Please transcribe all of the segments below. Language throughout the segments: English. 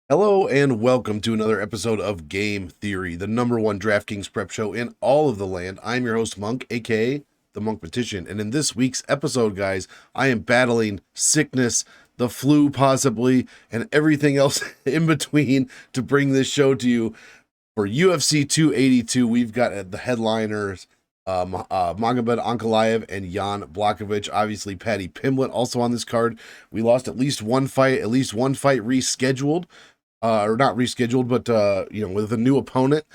Hello and welcome to another episode of Game Theory, the #1 DraftKings prep show in all of the land. I'm your host, Monk, aka the Monk Petition, and in this week's episode, guys, I am battling sickness, the flu possibly, and everything else in between to bring this show to you. For UFC 282, we've got the headliners, Magomed Ankalaev and Jan Blachowicz. Obviously, Paddy Pimblett also on this card. We lost at least one fight rescheduled. Or not rescheduled, but with a new opponent.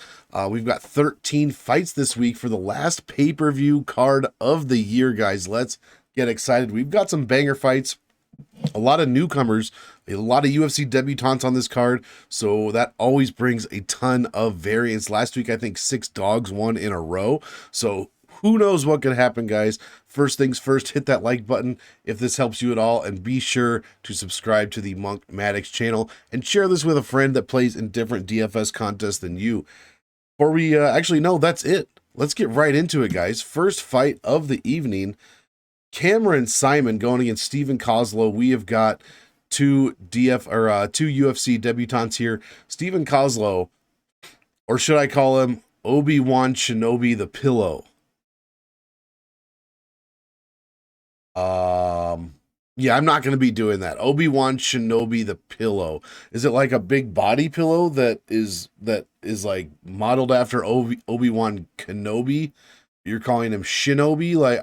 We've got 13 fights this week for the last pay-per-view card of the year, guys. Let's get excited. We've got some banger fights, a lot of newcomers, a lot of UFC debutantes on this card, so that always brings a ton of variance. Last week, I think 6 dogs won in a row, so who knows what could happen, guys. First things first, hit that like button if this helps you at all, and be sure to subscribe to the Monk Maddox channel and share this with a friend that plays in different DFS contests than you. Before we that's it. Let's get right into it, guys. First fight of the evening, Saaiman going against Steven Koslow. We have got two UFC debutantes here. Steven Koslow, or should I call him Obi-Wan Shinobi the Pillow? Yeah, I'm not going to be doing that. Obi-Wan Shinobi the Pillow. Is it like a big body pillow that is like modeled after Obi-Wan Kenobi? You're calling him Shinobi? Like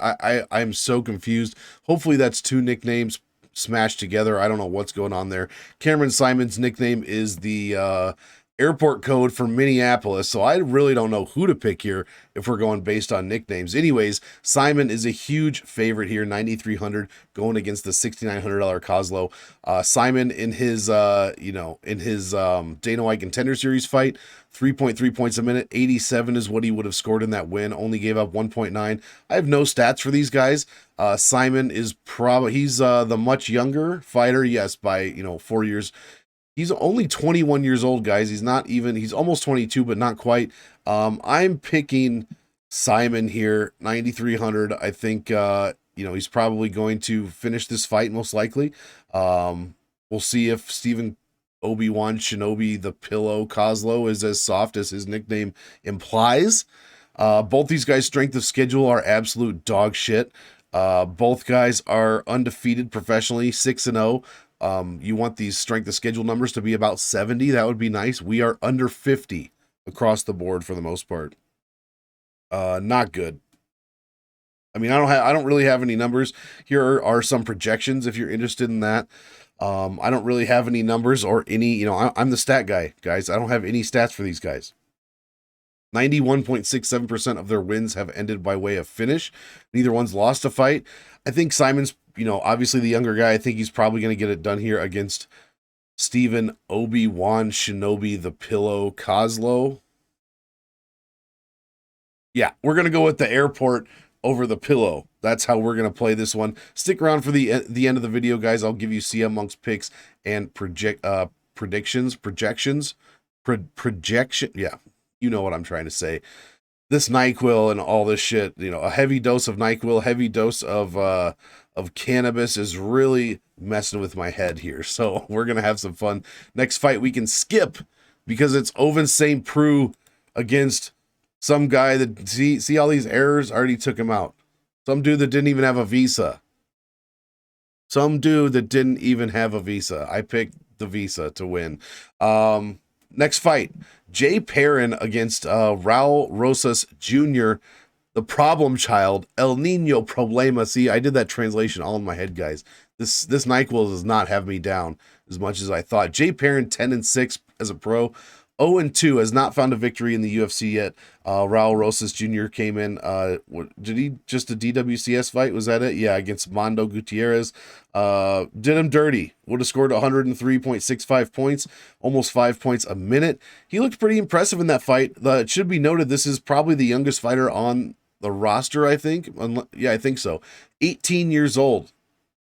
I'm so confused. Hopefully that's two nicknames smashed together. I don't know what's going on there. Saaiman's nickname is the airport code for Minneapolis, so I really don't know who to pick here if we're going based on nicknames. Anyways, Saaiman is a huge favorite here, 9,300 going against the $6,900 Koslow. Saaiman in his Dana White Contender Series fight, 3.3 points a minute, 87 is what he would have scored in that win. Only gave up 1.9. I have no stats for these guys. Saaiman is he's the much younger fighter, yes, by 4 years. He's only 21 years old, guys. He's almost 22, but not quite. I'm picking Saaiman here, 9,300. I think, he's probably going to finish this fight, most likely. We'll see if Steven Obi-Wan Shinobi the Pillow Koslow is as soft as his nickname implies. Both these guys' strength of schedule are absolute dog shit. Both guys are undefeated professionally, 6-0. You want these strength of schedule numbers to be about 70. That would be nice. We are under 50 across the board for the most part. Not good. I mean, I don't really have any numbers. Here are some projections if you're interested in that. I don't really have any numbers or any, I'm the stat guy, guys. I don't have any stats for these guys. 91.67% of their wins have ended by way of finish. Neither one's lost a fight. I think Saaiman's, obviously the younger guy. I think he's probably going to get it done here against Steven Obi-Wan Shinobi the Pillow Koslow. Yeah, we're going to go with the airport over the pillow. That's how we're going to play this one. Stick around for the end of the video, guys. I'll give you CM Monk's picks and projections. Yeah, you know what I'm trying to say. This NyQuil and all this shit, a heavy dose of NyQuil, heavy dose of cannabis is really messing with my head here. So we're going to have some fun. Next fight we can skip because it's Ovince St. Preux against some guy that, see all these errors? Already took him out. Some dude that didn't even have a visa. I picked the visa to win. Next fight, Jay Perrin against Raul Rosas Jr., the problem child, El Nino Problema. See, I did that translation all in my head, guys. This NyQuil does not have me down as much as I thought. Jay Perrin, 10-6 as a pro. 0-2, has not found a victory in the UFC yet. Raul Rosas Jr. came in. Did he just a DWCS fight? Was that it? Yeah, against Mondo Gutierrez. Did him dirty. Would have scored 103.65 points, almost 5 points a minute. He looked pretty impressive in that fight. It should be noted, this is probably the youngest fighter on the roster, I think. Yeah, I think so. 18 years old.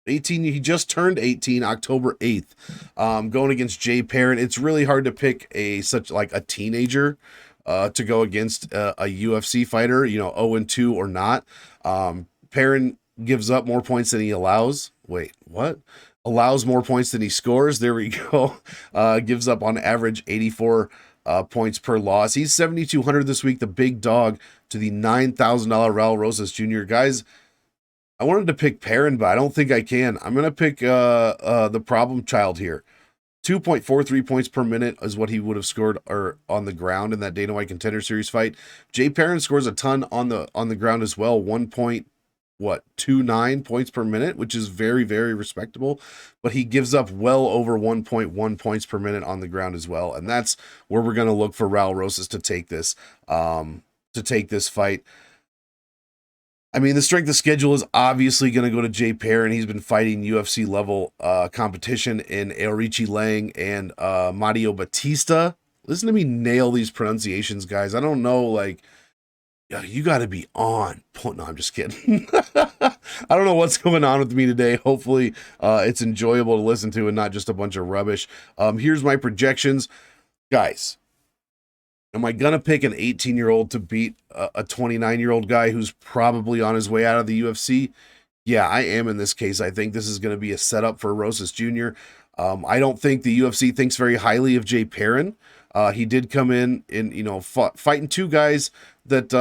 18, he just turned 18 October 8th. Going against Jay Perrin. It's really hard to pick such a teenager to go against a UFC fighter, 0-2 or not. Perrin gives up more points than he allows. Wait, what? allows more points than he scores. There we go. Gives up on average 84 points per loss. He's 7,200 this week, the big dog to the $9,000 Raul Rosas Jr. Guys, I wanted to pick Perrin, but I don't think I can. I'm going to pick the problem child here. 2.43 points per minute is what he would have scored on the ground in that Dana White Contender Series fight. Jay Perrin scores a ton on the ground as well. 1.29 points per minute, which is very, very respectable. But he gives up well over 1.1 points per minute on the ground as well. And that's where we're going to look for Raul Rosas to take this fight. I mean, the strength of schedule is obviously going to go to Jay Perrin. He's been fighting UFC level competition in Eorici Lang and Mario Batista. Listen to me nail these pronunciations, guys. I don't know, like, you got to be on. No, I'm just kidding. I don't know what's going on with me today. Hopefully, it's enjoyable to listen to and not just a bunch of rubbish. Here's my projections. Guys, am I going to pick an 18-year-old to beat a 29-year-old guy who's probably on his way out of the UFC? Yeah, I am in this case. I think this is going to be a setup for Rosas Jr. I don't think the UFC thinks very highly of Jay Perrin. He did come in fighting two guys that,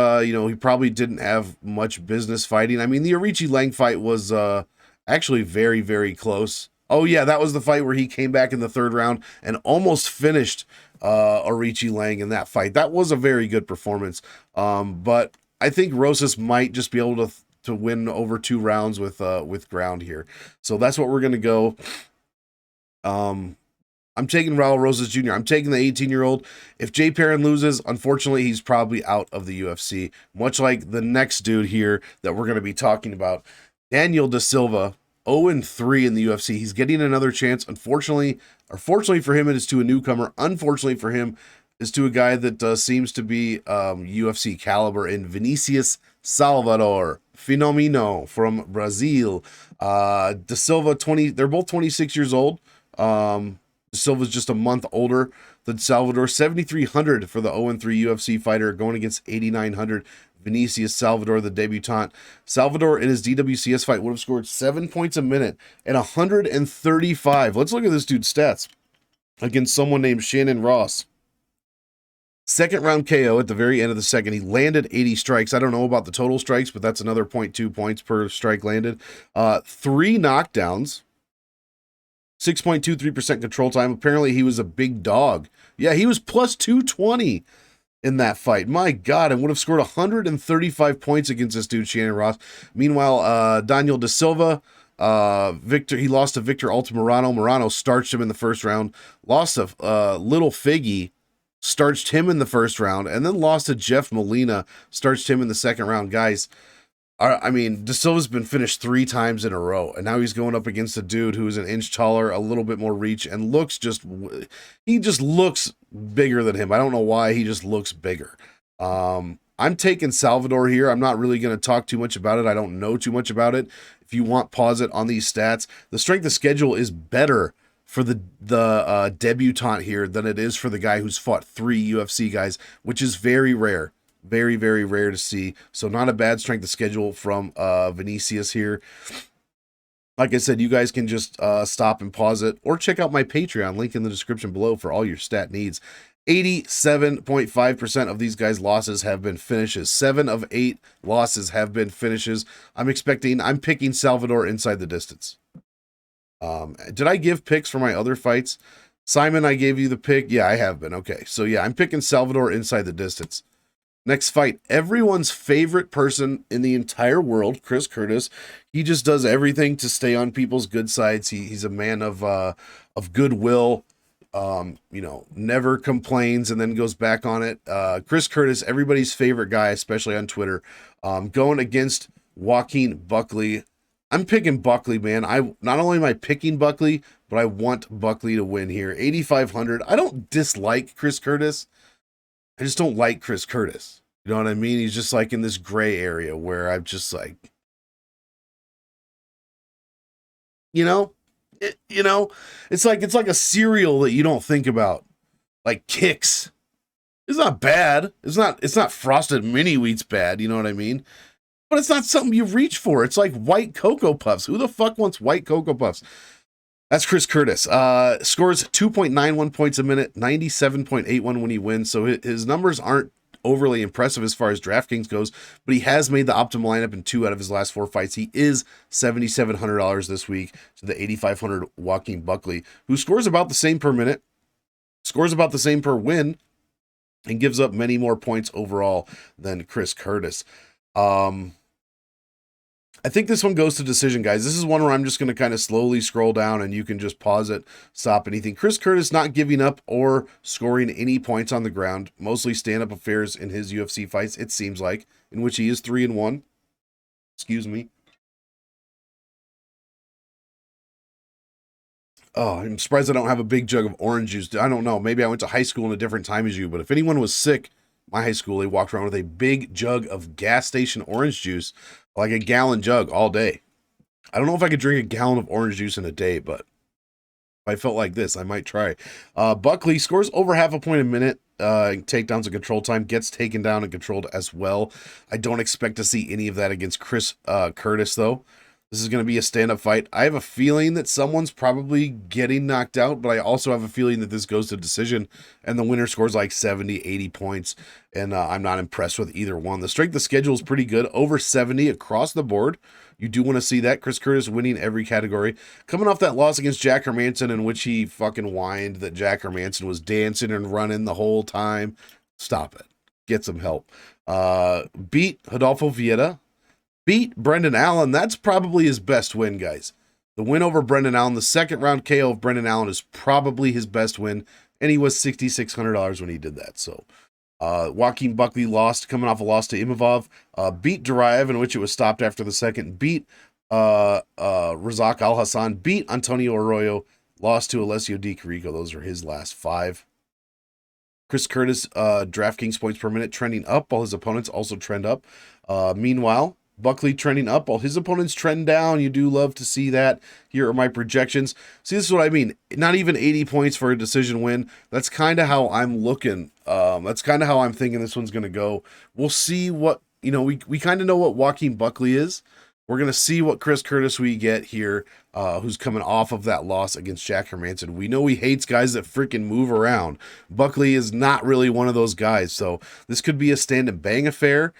he probably didn't have much business fighting. I mean, the Eorici Lang fight was actually very, very close. Oh, yeah, that was the fight where he came back in the third round and almost finished Eorici Lang in that fight. That was a very good performance. But I think Rosas might just be able to win over 2 rounds with ground here. So that's what we're going to go. I'm taking Raul Rosas Jr. I'm taking the 18-year-old. If Jay Perrin loses, unfortunately, he's probably out of the UFC. Much like the next dude here that we're going to be talking about, Daniel Da Silva, 0-3 in the UFC. He's getting another chance. Unfortunately, or fortunately for him, it is to a newcomer. Unfortunately for him, is to a guy that seems to be UFC caliber in Vinicius Salvador, Fenomeno from Brazil. Da Silva, they're both 26 years old. Silva's just a month older than Salvador. 7,300 for the 0-3 UFC fighter going against 8,900 Vinicius Salvador, the debutant. Salvador in his DWCS fight would have scored 7 points a minute and 135. Let's look at this dude's stats against someone named Shannon Ross. Second round KO at the very end of the second. He landed 80 strikes. I don't know about the total strikes, but that's another 0.2 points per strike landed. 3 knockdowns. 6.23% control time. Apparently, he was a big dog. Yeah, he was plus 220 in that fight. My God, and would have scored 135 points against this dude, Shannon Ross. Meanwhile, Daniel Da Silva, he lost to Victor Altamirano. Morono starched him in the first round. Lost to Little Figgy, starched him in the first round. And then lost to Jeff Molina, starched him in the second round. Guys, I mean, Da Silva's been finished 3 times in a row, and now he's going up against a dude who is an inch taller, a little bit more reach, and he just looks bigger than him. I don't know why, he just looks bigger. I'm taking Salvador here. I'm not really going to talk too much about it. I don't know too much about it. If you want, pause it on these stats. The strength of schedule is better for the debutant here than it is for the guy who's fought 3 UFC guys, which is very rare. Very, very rare to see. So not a bad strength of schedule from Vinicius here. Like I said, you guys can just stop and pause it or check out my Patreon, link in the description below for all your stat needs. 87.5% of these guys' losses have been finishes. 7 of 8 losses have been finishes. I'm picking Salvador inside the distance. Did I give picks for my other fights? Saaiman, I gave you the pick. Yeah, I have been. Okay, so yeah, I'm picking Salvador inside the distance. Next fight, everyone's favorite person in the entire world, Chris Curtis. He just does everything to stay on people's good sides. He's a man of goodwill, never complains and then goes back on it. Chris Curtis, everybody's favorite guy, especially on Twitter, going against Joaquin Buckley. I'm picking Buckley, man. Not only am I picking Buckley, but I want Buckley to win here. 8,500. I don't dislike Chris Curtis. I just don't like Chris Curtis. You know what I mean? He's just like in this gray area where I'm just like, it's like a cereal that you don't think about. Like Kix. It's not bad. It's not Frosted Mini Wheats bad, you know what I mean? But it's not something you reach for. It's like white Cocoa Puffs. Who the fuck wants white Cocoa Puffs? That's Chris Curtis. Scores 2.91 points a minute, 97.81 when he wins. So his numbers aren't overly impressive as far as DraftKings goes, but he has made the optimal lineup in 2 out of his last 4 fights. He is $7,700 this week to the 8,500 Joaquin Buckley, who scores about the same per minute, scores about the same per win, and gives up many more points overall than Chris Curtis. I think this one goes to decision, guys. This is one where I'm just going to kind of slowly scroll down and you can just pause it, stop anything. Chris Curtis not giving up or scoring any points on the ground. Mostly stand-up affairs in his UFC fights, it seems like, in which he is 3-1. Excuse me. Oh, I'm surprised I don't have a big jug of orange juice. I don't know. Maybe I went to high school in a different time as you, but if anyone was sick, my high school, they walked around with a big jug of gas station orange juice, like a gallon jug all day. I don't know if I could drink a gallon of orange juice in a day, but if I felt like this, I might try. Buckley scores over half a point a minute. Takedowns and control time, gets taken down and controlled as well. I don't expect to see any of that against Chris Curtis, though. This is going to be a stand-up fight. I have a feeling that someone's probably getting knocked out, but I also have a feeling that this goes to decision, and the winner scores like 70, 80 points, and I'm not impressed with either one. The strength of schedule is pretty good, over 70 across the board. You do want to see that. Chris Curtis winning every category. Coming off that loss against Jack Hermanson, in which he fucking whined that Jack Hermanson was dancing and running the whole time. Stop it. Get some help. Beat Rodolfo Vieira. Beat Brendan Allen. That's probably his best win, guys. The win over Brendan Allen, the second round KO of Brendan Allen, is probably his best win, and he was $6,600 when he did that. So, Joaquin Buckley lost, coming off a loss to Imavov. Beat Duraev, in which it was stopped after the second. Beat Razak Al Hassan. Beat Antonio Arroyo. Lost to Alessio Di Carico. Those are his last 5. Chris Curtis, DraftKings points per minute, trending up, while his opponents also trend up. Meanwhile, Buckley trending up while his opponents trend down. You do love to see that. Here are my projections. See, this is what I mean. Not even 80 points for a decision win. That's kind of how I'm looking. That's kind of how I'm thinking this one's going to go. We'll see what, we kind of know what Joaquin Buckley is. We're going to see what Chris Curtis we get here, who's coming off of that loss against Jack Hermanson. We know he hates guys that freaking move around. Buckley is not really one of those guys. So this could be a stand and bang affair.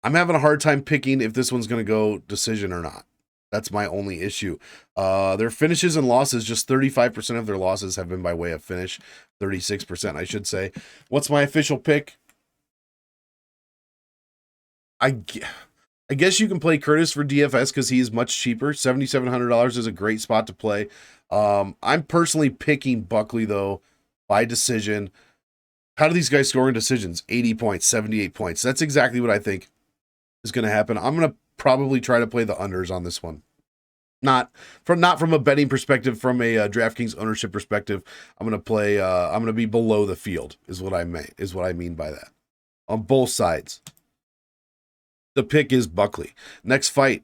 I'm having a hard time picking if this one's going to go decision or not. That's my only issue. Their finishes and losses, just 35% of their losses have been by way of finish. 36%, I should say. What's my official pick? I guess you can play Curtis for DFS because he is much cheaper. $7,700 is a great spot to play. I'm personally picking Buckley, though, by decision. How do these guys score in decisions? 80 points, 78 points. That's exactly what I think is going to happen. I'm going to probably try to play the unders on this one. Not from a betting perspective, from a DraftKings ownership perspective. I'm going to play. I'm going to be below the field. Is what I mean by that. On both sides. The pick is Buckley. Next fight,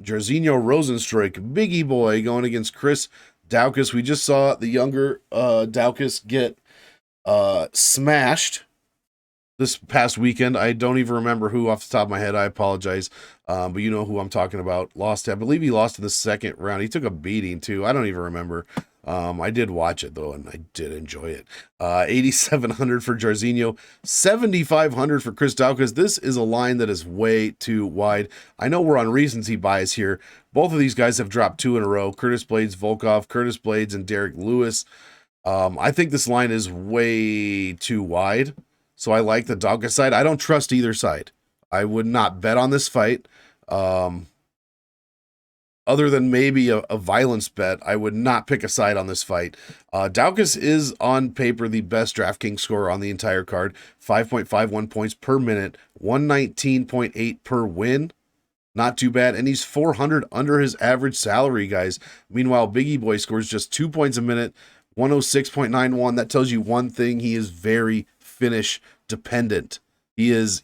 Jairzinho Rozenstruik, Biggie Boy going against Chris Daukaus. We just saw the younger Daukaus get smashed this past weekend. I don't even remember who off the top of my head. I apologize. But you know who I'm talking about. I believe he lost in the second round. He took a beating too. I don't even remember. I did watch it though, and I did enjoy it. 8,700 for Jairzinho, 7,500 for Chris Daukaus. This is a line that is way too wide. I know we're on recency bias here. Both of these guys have dropped 2 in a row. Curtis Blades, Volkov, Curtis Blades, and Derek Lewis. I think this line is way too wide. So I like the Daukaus side. I don't trust either side. I would not bet on this fight. Other than maybe a violence bet, I would not pick a side on this fight. Daukaus is on paper the best DraftKings scorer on the entire card. 5.51 points per minute, 119.8 per win. Not too bad. And he's 400 under his average salary, guys. Meanwhile, Biggie Boy scores just 2 points a minute, 106.91. That tells you one thing. He is very finish dependent. He is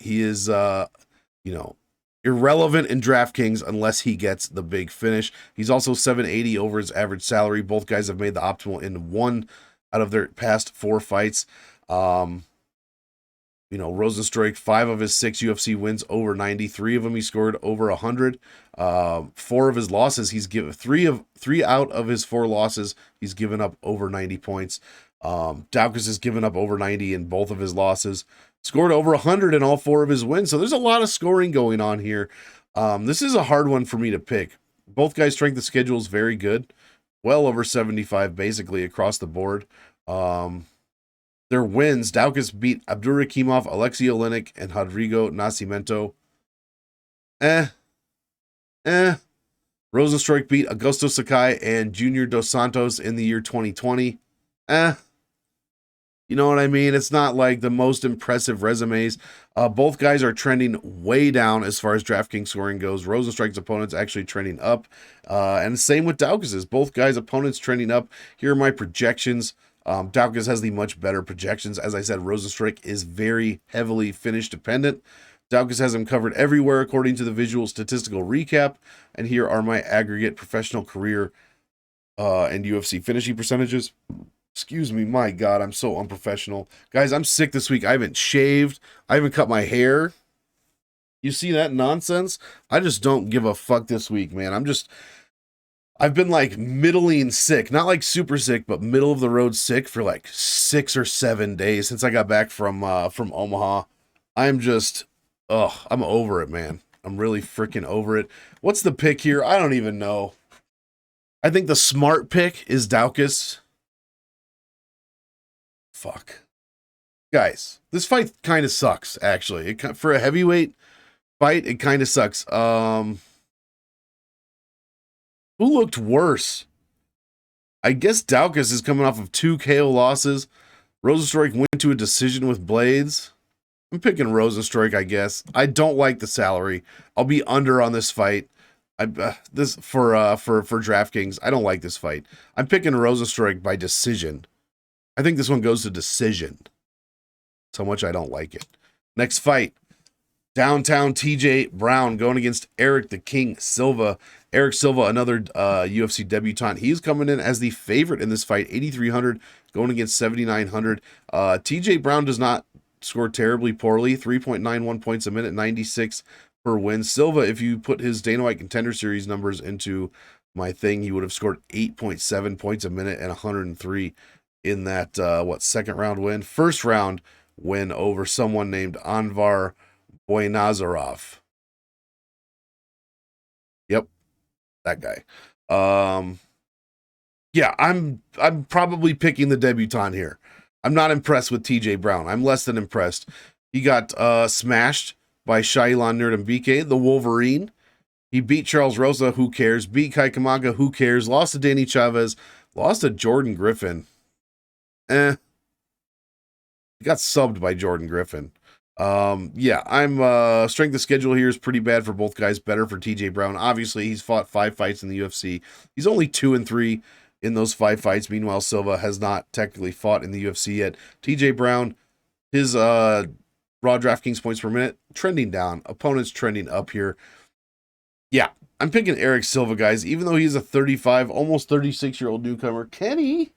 irrelevant in DraftKings unless he gets the big finish. He's also 780 over his average salary. Both guys have made the optimal in 1 out of their past 4 fights. You know, Rozenstruik, 5 of his 6 UFC wins over 90. 3 of them he scored over 100. 4 of his losses, he's given 3 out of his 4 losses, he's given up over 90 points. Daukaus has given up over 90 in both of his losses. Scored over 100 in all 4 of his wins. So there's a lot of scoring going on here. This is a hard one for me to pick. Both guys' strength of schedule is very good. Well over 75 basically across the board. Their wins, Daukaus beat Abdurakhimov, Alexei Oleinik, and Rodrigo Nascimento. Rozenstruik beat Augusto Sakai and Junior Dos Santos in the year 2020. You know what I mean? It's not like the most impressive resumes. Both guys are trending way down as far as DraftKings scoring goes. Rozenstruik's opponents actually trending up. And same with Daukaus's. Both guys' opponents trending up. Here are my projections. Daukaus has the much better projections. As I said, Rozenstruik is very heavily finish dependent. Daukaus has him covered everywhere according to the visual statistical recap. And here are my aggregate professional career and UFC finishing percentages. Excuse me, my God, I'm so unprofessional. Guys, I'm sick this week. I haven't shaved. I haven't cut my hair. You see that nonsense? I just don't give a fuck this week, man. I've been like middling sick. Not like super sick, but middle of the road sick for like 6 or 7 days since I got back from Omaha. I'm over it, man. I'm really freaking over it. What's the pick here? I don't even know. I think the smart pick is Daukaus. Fuck. Guys, this fight kind of sucks, actually. For a heavyweight fight, it kind of sucks. Who looked worse? I guess Daukaus is coming off of 2 KO losses. Rozenstruik went to a decision with blades. I'm picking Rozenstruik, I guess. I don't like the salary. I'll be under on this fight. For DraftKings, I don't like this fight. I'm picking Rozenstruik by decision. I think this one goes to decision. That's how much I don't like it. Next fight. Downtown TJ Brown going against Eric the King Silva. Eric Silva, another UFC debutant. He's coming in as the favorite in this fight. 8,300 going against 7,900. TJ Brown does not score terribly poorly. 3.91 points a minute, 96 per win. Silva, if you put his Dana White Contender Series numbers into my thing, he would have scored 8.7 points a minute and 103 in that, second round win? First round win over someone named Anvar Boynazarov. Yep, that guy. Yeah, I'm probably picking the debutant here. I'm not impressed with TJ Brown. I'm less than impressed. He got smashed by Shailan Nurdambike, the Wolverine. He beat Charles Rosa, who cares? Beat Kai Kamaka, who cares? Lost to Danny Chavez. Lost to Jordan Griffin. He got subbed by Jordan Griffin. Yeah, I'm strength of schedule here is pretty bad for both guys. Better for TJ Brown. Obviously, he's fought 5 fights in the UFC. He's only 2-3 in those 5 fights. Meanwhile, Silva has not technically fought in the UFC yet. TJ Brown, his raw DraftKings points per minute trending down. Opponents trending up here. Yeah, I'm picking Eric Silva, guys. Even though he's a 35, almost 36-year-old newcomer. Kenny,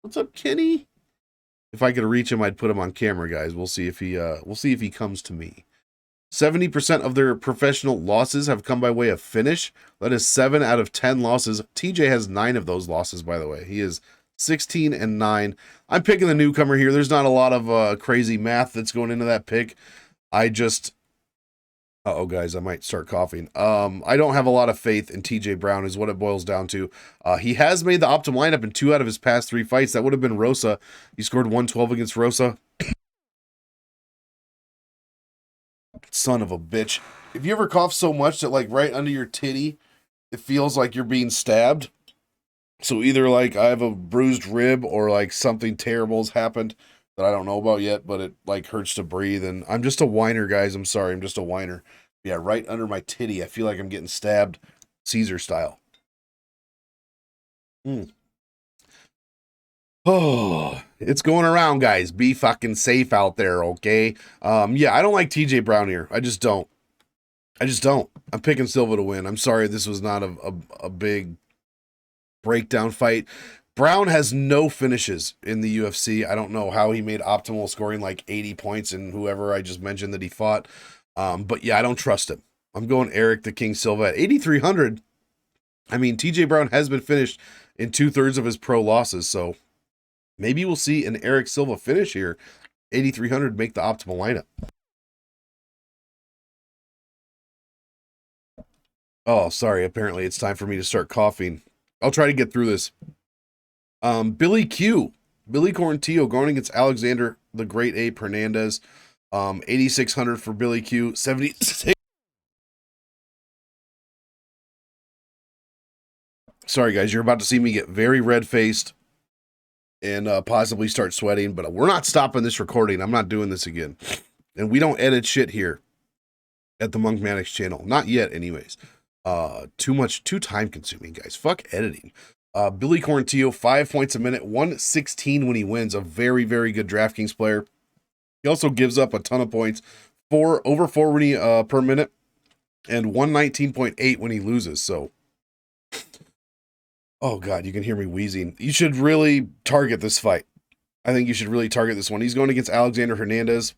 what's up, Kenny? If I could reach him, I'd put him on camera, guys. We'll see if he comes to me. 70% of their professional losses have come by way of finish. That is 7 out of 10 losses. TJ has 9 of those losses, by the way. He is 16-9. I'm picking the newcomer here. There's not a lot of crazy math that's going into that pick. Uh-oh, guys, I might start coughing. I don't have a lot of faith in TJ Brown is what it boils down to. He has made the optimal lineup in 2 out of his past 3 fights. That would have been Rosa. He scored 112 against Rosa. Son of a bitch. If you ever cough so much that, like, right under your titty, it feels like you're being stabbed. So either, like, I have a bruised rib or, like, something terrible has happened that I don't know about yet, but it, like, hurts to breathe. And I'm just a whiner, guys. I'm sorry. I'm just a whiner. Yeah, right under my titty. I feel like I'm getting stabbed Caesar style. Oh, it's going around, guys. Be fucking safe out there, okay? Yeah, I don't like TJ Brown here. I just don't. I'm picking Silva to win. I'm sorry this was not a big breakdown fight. Brown has no finishes in the UFC. I don't know how he made optimal, scoring like 80 points in whoever I just mentioned that he fought. But yeah, I don't trust him. I'm going Eric the King Silva at 8,300. I mean, TJ Brown has been finished in 2/3 of his pro losses, so maybe we'll see an Eric Silva finish here. 8,300 make the optimal lineup. Oh, sorry. Apparently it's time for me to start coughing. I'll try to get through this. Billy Quarantillo going against Alexander the Great Ape Hernandez. 8,600 for Billy Q. 76. Sorry, guys. You're about to see me get very red-faced and possibly start sweating, but we're not stopping this recording. I'm not doing this again. And we don't edit shit here at the Monk Mannix channel. Not yet, anyways. Too time-consuming, guys. Fuck editing. Billy Quarantillo, 5 points a minute, 116 when he wins. A very, very good DraftKings player. He also gives up a ton of points, over 4 when he, per minute, and 119.8 when he loses. So, oh god, you can hear me wheezing. You should really target this fight. I think you should really target this one. He's going against Alexander Hernandez,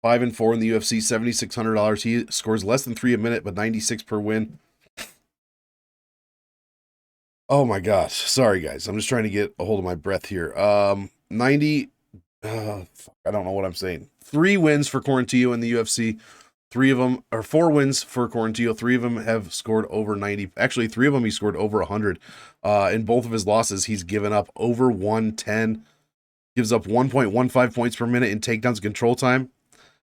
5-4 in the UFC, $7,600. He scores less than 3 a minute, but 96 per win. Oh my gosh. Sorry, guys. I'm just trying to get a hold of my breath here. 90. I don't know what I'm saying. 3 wins for Quarantillo in the UFC. 4 wins for Quarantillo. 3 of them have scored over 90. Actually, 3 of them he scored over 100. In both of his losses, he's given up over 110. Gives up 1.15 points per minute in takedowns control time.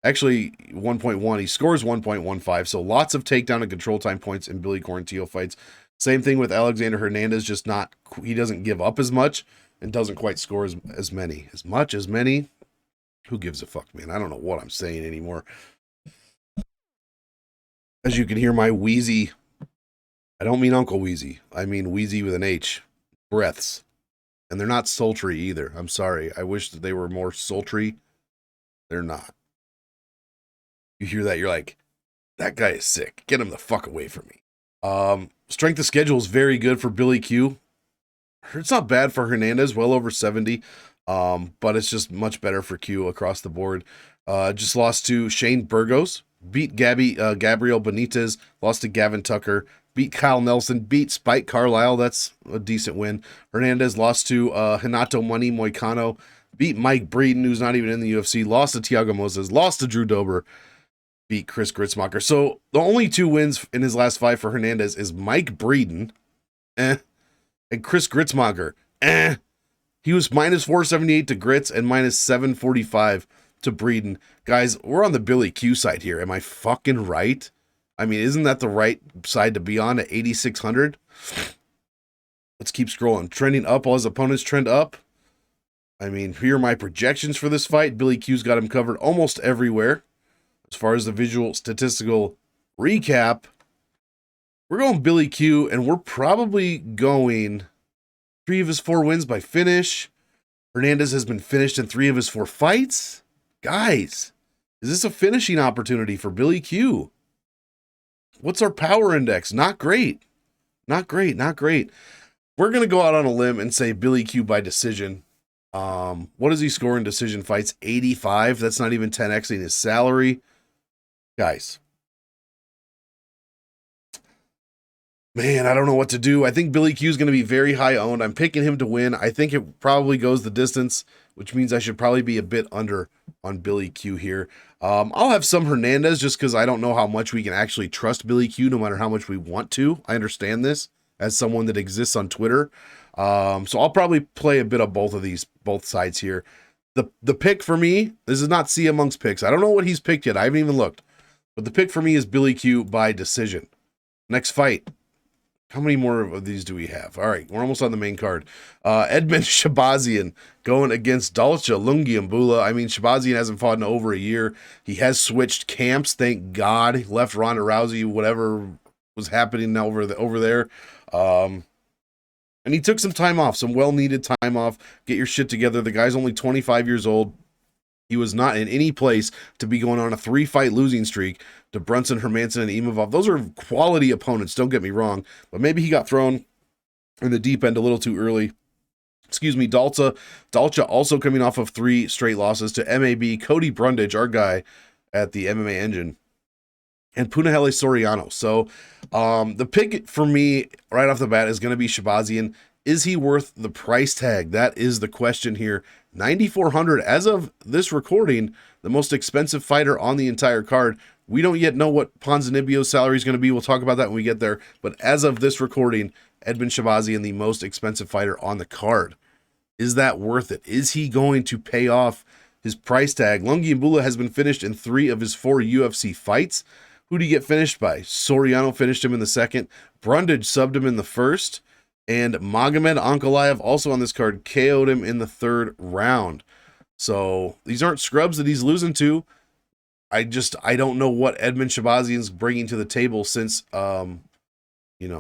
Actually, 1.1. He scores 1.15. So lots of takedown and control time points in Billy Quarantillo fights. Same thing with Alexander Hernandez, just not, he doesn't give up as much and doesn't quite score as many. Who gives a fuck, man? I don't know what I'm saying anymore. As you can hear my wheezy, I don't mean Uncle Wheezy. I mean wheezy with an H. Breaths. And they're not sultry either. I'm sorry. I wish that they were more sultry. They're not. You hear that, you're like, that guy is sick. Get him the fuck away from me. Strength of schedule is very good for Billy Q. It's not bad for Hernandez, well over 70. But it's just much better for Q across the board. Just lost to Shane Burgos, beat Gabriel Benitez, lost to Gavin Tucker, beat Kyle Nelson, beat Spike Carlisle. That's a decent win. Hernandez lost to Hinato Money Moicano, beat Mike Breeden, who's not even in the UFC, lost to Thiago Moses, lost to Drew Dober, beat Chris Gritzmacher. So the only 2 wins in his last 5 for Hernandez is Mike Breeden, and Chris Gritzmacher, He was minus 478 to Grits and minus 745 to Breeden. Guys, we're on the Billy Q side here. Am I fucking right? I mean, isn't that the right side to be on at 8,600? Let's keep scrolling. Trending up, all his opponents trend up. I mean, here are my projections for this fight. Billy Q's got him covered almost everywhere. As far as the visual statistical recap, we're going Billy Q, and we're probably going 3 of his 4 wins by finish. Hernandez has been finished in 3 of his 4 fights. Guys, is this a finishing opportunity for Billy Q? What's our power index? Not great. Not great, not great. We're going to go out on a limb and say Billy Q by decision. What does he score in decision fights? 85. That's not even 10xing his salary. Guys, man, I don't know what to do. I think Billy Q is going to be very high owned. I'm picking him to win. I think it probably goes the distance, which means I should probably be a bit under on Billy Q here. I'll have some Hernandez just because I don't know how much we can actually trust Billy Q, no matter how much we want to. I understand this as someone that exists on Twitter. So I'll probably play a bit of both sides here. The pick for me, this is not C amongst picks. I don't know what he's picked yet. I haven't even looked. But the pick for me is Billy Q by decision. Next fight. How many more of these do we have? All right, we're almost on the main card. Edmund Shahbazyan going against Dalcha Lungiambula. I mean, Shahbazyan hasn't fought in over a year. He has switched camps, thank God. He left Ronda Rousey, whatever was happening over there. And he took some time off, some well-needed time off. Get your shit together. The guy's only 25 years old. He was not in any place to be going on a 3-fight losing streak to Brunson, Hermanson, and Imavov. Those are quality opponents, don't get me wrong. But maybe he got thrown in the deep end a little too early. Excuse me, Dalcha also coming off of 3 straight losses to MAB, Cody Brundage, our guy at the MMA Engine, and Punahele Soriano. So the pick for me right off the bat is going to be Shahbazyan. Is he worth the price tag? That is the question here. 9,400 as of this recording, the most expensive fighter on the entire card. We don't yet know what Ponzinibbio's salary is going to be. We'll talk about that when we get there. But as of this recording, Edmen Shahbazyan, the most expensive fighter on the card. Is that worth it? Is he going to pay off his price tag? Lungiambula has been finished in 3 of his 4 UFC fights. Who did he get finished by? Soriano finished him in the second. Brundage subbed him in the first. And Magomed Ankalaev, also on this card, KO'd him in the 3rd round. So these aren't scrubs that he's losing to. I don't know what Edmen Shahbazyan's bringing to the table since,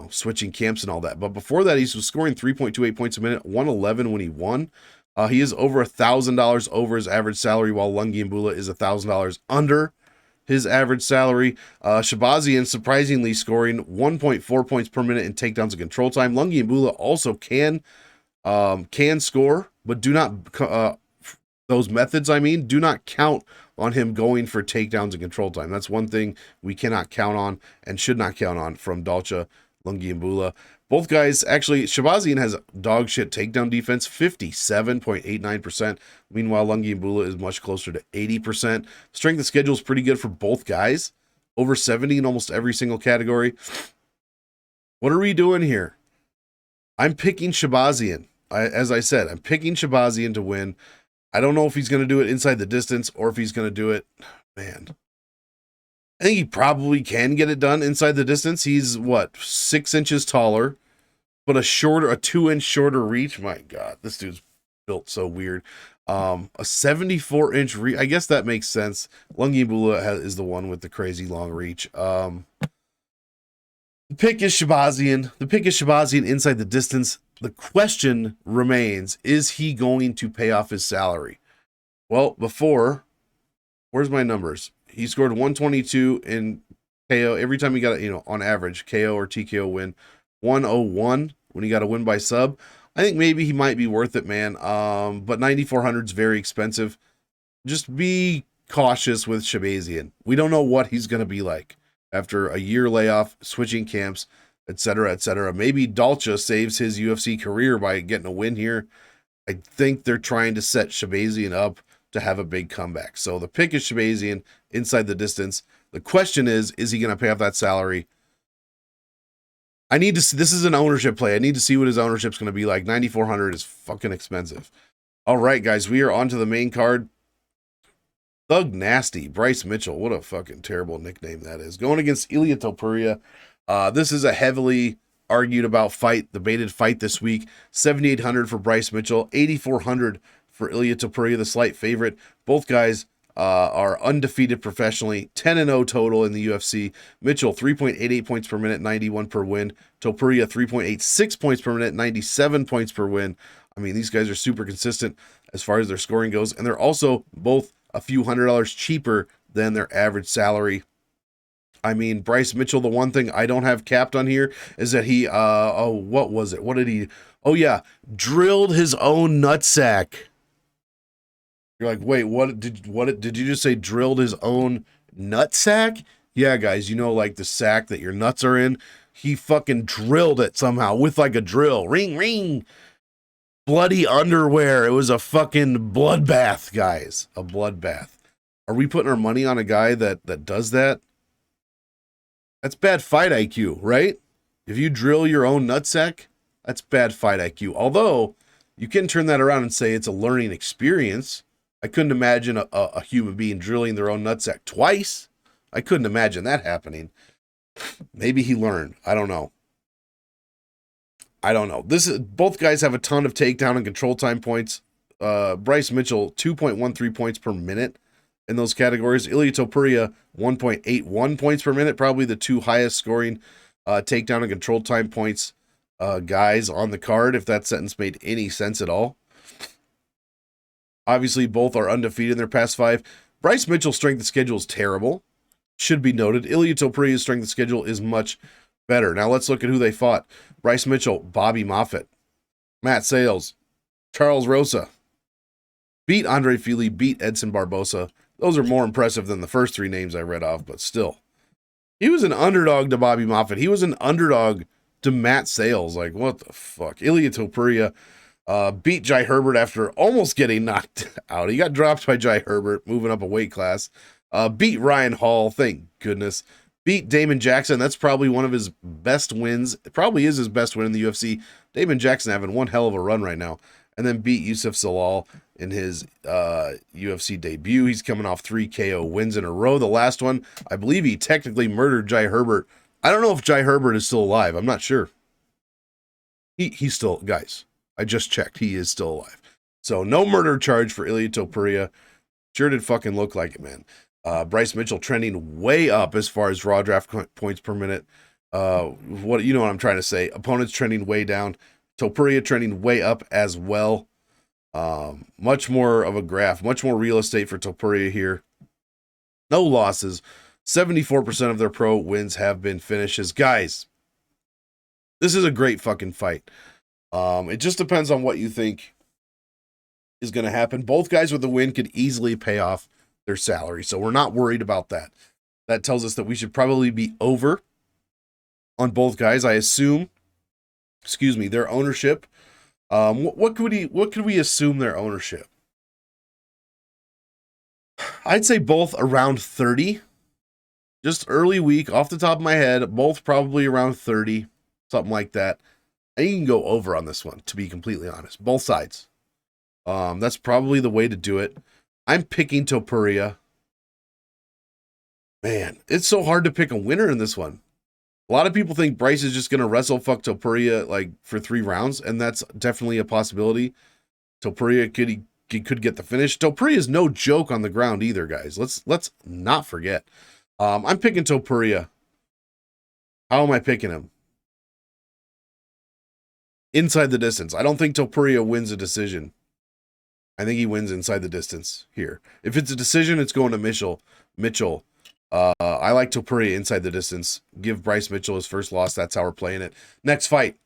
switching camps and all that. But before that, he was scoring 3.28 points a minute, 111 when he won. He is over $1,000 over his average salary, while Lungiambula is $1,000 under his average salary. Shahbazyan surprisingly scoring 1.4 points per minute in takedowns and control time. Lungiambula also can score, but do not those methods, do not count on him going for takedowns and control time. That's one thing we cannot count on and should not count on from Dalcha Lungiambula. Both guys, actually, Shahbazyan has dog shit takedown defense, 57.89%. Meanwhile, Lungiambula is much closer to 80%. Strength of schedule is pretty good for both guys, over 70 in almost every single category. What are we doing here? I'm picking Shahbazyan. As I said, I'm picking Shahbazyan to win. I don't know if he's going to do it inside the distance or if he's going to do it, man. I think he probably can get it done inside the distance. He's, 6 inches taller, but a 2-inch shorter reach. My God, this dude's built so weird. A 74-inch reach. I guess that makes sense. Lungiambula is the one with the crazy long reach. The pick is Shahbazyan. The pick is Shahbazyan inside the distance. The question remains, is he going to pay off his salary? Well, where's my numbers? He scored 122 in KO every time he got on average, KO or TKO win. 101 when he got a win by sub. I think maybe he might be worth it, man. But 9,400 is very expensive. Just be cautious with Shahbazyan. We don't know what he's going to be like after a year layoff, switching camps, etc., etc. Maybe Dalcha saves his UFC career by getting a win here. I think they're trying to set Shahbazyan up to have a big comeback. So the pick is Shahbazyan inside the distance. The question is he going to pay off that salary? I need to see, this is an ownership play. I need to see what his ownership's going to be like. 9,400 is fucking expensive. All right, guys, we are on to the main card. Thug Nasty, Bryce Mitchell. What a fucking terrible nickname that is. Going against Ilia Topuria. This is a heavily argued about fight, debated fight this week. 7,800 for Bryce Mitchell, 8,400 for Ilia Topuria, the slight favorite. Both guys are undefeated professionally, 10-0 total in the UFC. Mitchell, 3.88 points per minute, 91 per win. Topuria, 3.86 points per minute, 97 points per win. I mean, these guys are super consistent as far as their scoring goes, and they're also both a few $100 cheaper than their average salary. I mean, Bryce Mitchell, the one thing I don't have capped on here is that he, what was it? What did he, drilled his own nutsack. You're like, wait, what did you just say drilled his own nutsack? Yeah, guys, like the sack that your nuts are in. He fucking drilled it somehow with like a drill. Ring, ring. Bloody underwear. It was a fucking bloodbath, guys. A bloodbath. Are we putting our money on a guy that does that? That's bad fight IQ, right? If you drill your own nutsack, that's bad fight IQ. Although, you can turn that around and say it's a learning experience. I couldn't imagine a human being drilling their own nutsack twice. I couldn't imagine that happening. Maybe he learned. I don't know. Both guys have a ton of takedown and control time points. Bryce Mitchell, 2.13 points per minute in those categories. Ilia Topuria, 1.81 points per minute, probably the two highest scoring takedown and control time points guys on the card, if that sentence made any sense at all. Obviously, both are undefeated in their past 5. Bryce Mitchell's strength of schedule is terrible. Should be noted. Ilia Topuria's strength of schedule is much better. Now let's look at who they fought. Bryce Mitchell, Bobby Moffett, Matt Sales, Charles Rosa. Beat Andre Fili, beat Edson Barbosa. Those are more impressive than the first three names I read off, but still. He was an underdog to Bobby Moffitt. He was an underdog to Matt Sales. Like, what the fuck? Ilia Topuria beat Jai Herbert after almost getting knocked out. He got dropped by Jai Herbert, moving up a weight class. Beat Ryan Hall, thank goodness. Beat Damon Jackson. That's probably one of his best wins. It probably is his best win in the UFC. Damon Jackson having one hell of a run right now. And then beat Yusuf Zalal in his UFC debut. He's coming off 3 KO wins in a row. The last one, I believe he technically murdered Jai Herbert. I don't know if Jai Herbert is still alive. I'm not sure. He's still, guys, I just checked. He is still alive. So no murder charge for Ilia Topuria. Sure did fucking look like it, man. Bryce Mitchell trending way up as far as raw draft points per minute. What you know what I'm trying to say. Opponents trending way down. Topuria trending way up as well. Much more of a graph, much more real estate for Topuria here. No losses. 74% of their pro wins have been finishes. Guys, this is a great fucking fight. It just depends on what you think is going to happen. Both guys with the win could easily pay off their salary, so we're not worried about that. That tells us that we should probably be over on both guys. I assume, their ownership. What could we assume their ownership? I'd say both around 30. Just early week, off the top of my head, both probably around 30, something like that. And you can go over on this one, to be completely honest. Both sides. That's probably the way to do it. I'm picking Topuria. Man, it's so hard to pick a winner in this one. A lot of people think Bryce is just going to wrestle fuck Topuria like for 3 rounds, and that's definitely a possibility. Topuria could get the finish. Topuria is no joke on the ground either, guys. Let's not forget. I'm picking Topuria. How am I picking him? Inside the distance. I don't think Topuria wins a decision. I think he wins inside the distance here. If it's a decision, it's going to Mitchell. I like Topuria inside the distance. Give Bryce Mitchell his first loss. That's how we're playing it. Next fight.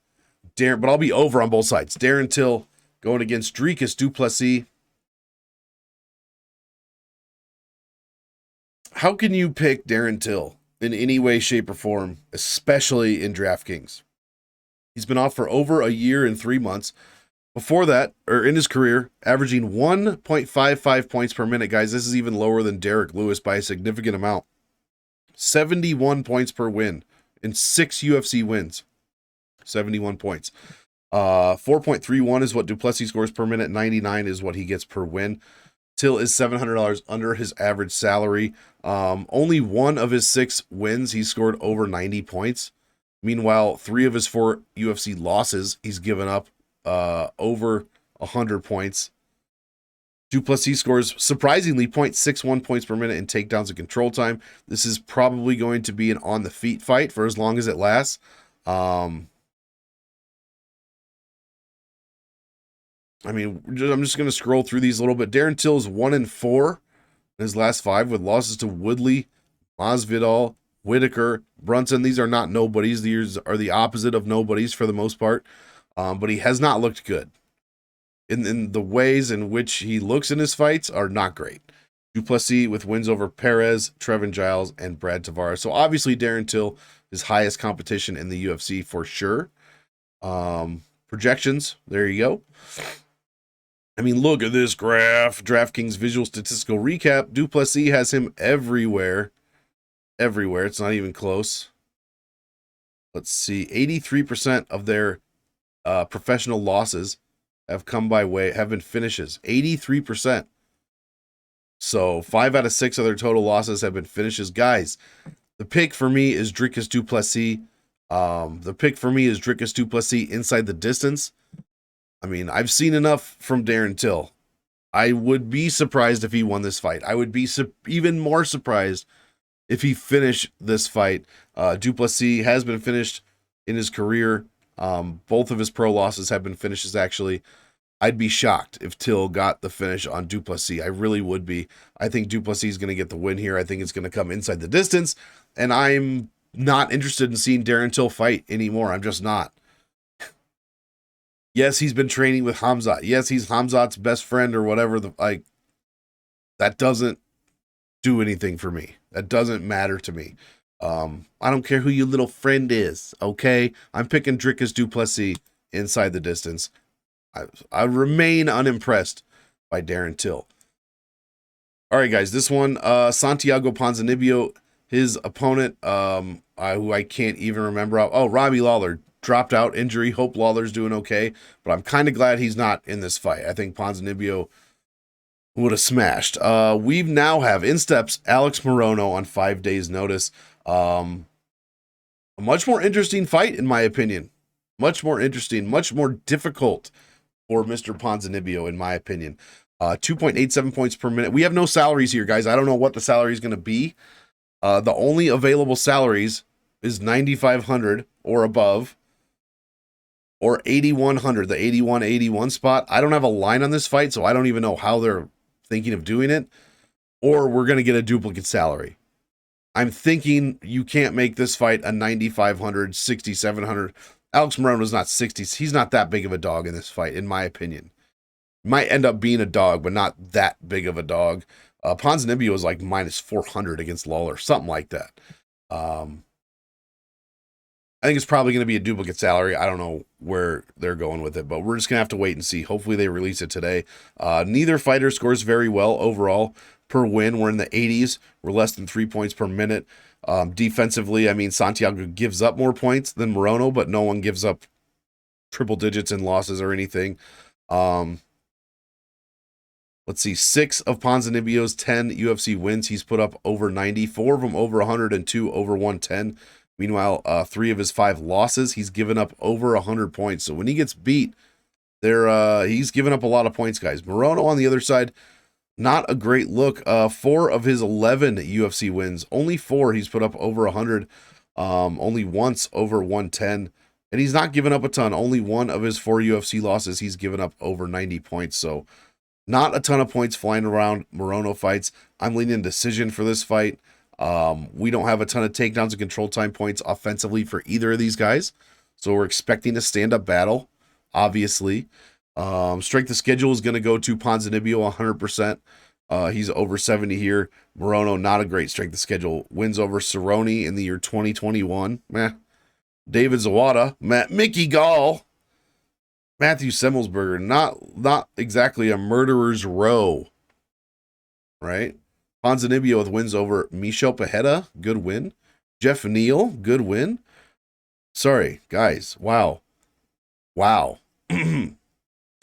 But I'll be over on both sides. Darren Till going against Dricus du Plessis. How can you pick Darren Till in any way, shape, or form, especially in DraftKings? He's been off for over a year and 3 months. Before that, or in his career, averaging 1.55 points per minute, guys. This is even lower than Derek Lewis by a significant amount. 71 points per win in 6 UFC wins. 71 points. 4.31 is what du Plessis scores per minute. 99 is what he gets per win. Till is $700 under his average salary. Only 1 of his 6 wins, he scored over 90 points. Meanwhile, 3 of his 4 UFC losses, he's given up over 100 points. Du Plessis scores surprisingly 0.61 points per minute in takedowns and control time. This is probably going to be an on the feet fight for as long as it lasts. I'm just going to scroll through these a little bit. Darren Till is 1-4 in his last 5 with losses to Woodley, Masvidal, Whitaker, Brunson. These are not nobodies. These are the opposite of nobodies for the most part. But he has not looked good. In the ways in which he looks in his fights are not great. Du Plessis with wins over Perez, Trevin Giles, and Brad Tavares. So obviously Darren Till is highest competition in the UFC for sure. Projections, there you go. I mean, look at this graph. DraftKings visual statistical recap. Du Plessis has him everywhere. Everywhere. It's not even close. Let's see. 83% of their professional losses have been finishes. 83%. So 5 out of 6 of their total losses have been finishes. Guys, the pick for me is Dricus du Plessis. Inside the distance. I mean, I've seen enough from Darren Till. I would be surprised if he won this fight. I would be even more surprised if he finished this fight. Du Plessis has been finished in his career. Both of his pro losses have been finishes, actually. I'd be shocked if Till got the finish on du Plessis. I really would be. I think du Plessis is going to get the win here. I think it's going to come inside the distance. And I'm not interested in seeing Darren Till fight anymore. I'm just not. Yes, he's been training with Khamzat. Yes, he's Khamzat's best friend or whatever. That doesn't do anything for me. That doesn't matter to me. I don't care who your little friend is, okay? I'm picking Dricus du Plessis inside the distance. I remain unimpressed by Darren Till. All right, guys, this one, Santiago Ponzinibbio, his opponent, who I can't even remember. Oh, Robbie Lawler dropped out, injury. Hope Lawler's doing okay, but I'm kind of glad he's not in this fight. I think Ponzinibbio would have smashed. We now have in steps Alex Morono on 5 days' notice. A much more interesting fight, in my opinion. Much more interesting, much more difficult for Mr. Ponzinibbio, in my opinion. 2.87 points per minute. We have no salaries here, guys. I don't know what the salary is going to be. The only available salaries is 9,500 or above, or 8,100, the 81 spot. I don't have a line on this fight, so I don't even know how they're thinking of doing it, or we're going to get a duplicate salary. I'm thinking you can't make this fight a 9,500, 6,700. Alex Morono's not 60. He's not that big of a dog in this fight, in my opinion. Might end up being a dog, but not that big of a dog. Ponzinibbio was like minus 400 against Lawler, something like that. I think it's probably going to be a duplicate salary. I don't know where they're going with it, but we're just going to have to wait and see. Hopefully they release it today. Neither fighter scores very well overall per win. We're in the 80s. We're less than 3 points per minute. Defensively, I mean, Santiago gives up more points than Morono, but no one gives up triple digits in losses or anything. Let's see, 6 of Ponzinibbio's 10 UFC wins, he's put up over 90, 4 of them over 100, and 2 over 110. Meanwhile, 3 of his 5 losses, he's given up over 100 points. So when he gets beat, he's given up a lot of points, guys. Morono on the other side, not a great look. 4 of his 11 UFC wins, only 4 he's put up over 100, only once over 110. And he's not given up a ton. Only 1 of his 4 UFC losses, he's given up over 90 points. So not a ton of points flying around Morono fights. I'm leaning decision for this fight. We don't have a ton of takedowns and control time points offensively for either of these guys. So we're expecting a stand-up battle, obviously. Strength of schedule is going to go to Ponzinibbio 100%. He's over 70 here. Morono, not a great strength of schedule. Wins over Cerrone in the year 2021. Meh. David Zawada. Mickey Gall. Matthew Semmelsberger, not exactly a murderer's row, right? Ponzinibbio with wins over Michel Pajeda, good win. Jeff Neal, good win. Sorry, guys, wow.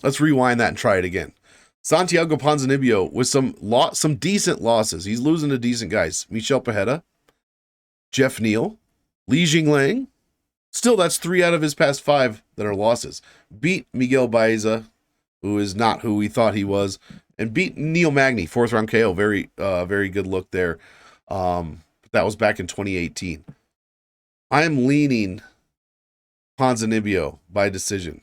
Let's rewind that and try it again. Santiago Ponzinibbio with some decent losses. He's losing to decent guys. Michel Pajeda, Jeff Neal, Li Jinglang. Still, that's 3 out of his past 5 that are losses. Beat Miguel Baeza, who is not who we thought he was, and beat Neil Magny, 4th round KO. Very good look there. That was back in 2018. I am leaning Ponzinibbio by decision.